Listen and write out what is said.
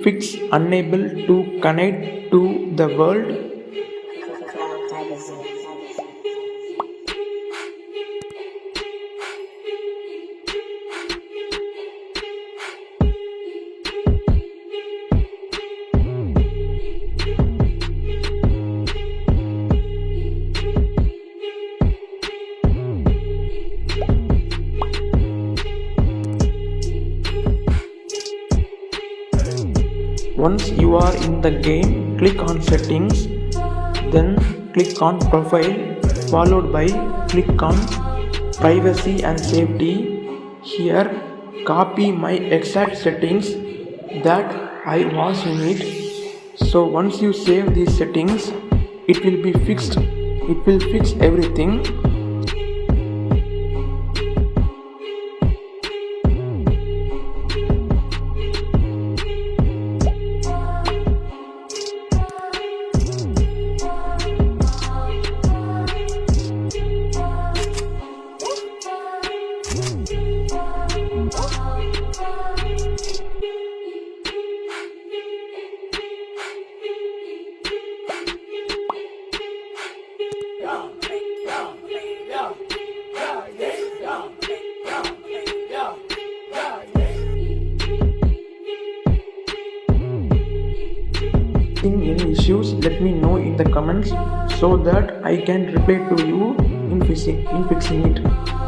fix unable to connect to the world. Once you are in the game, click on settings, then click on profile, followed by click on privacy and safety. Here copy my exact settings that I was in it. So once you save these settings, it will be fixed. It will fix everything. Any issues, let me know in the comments so that I can reply to you in fixing it.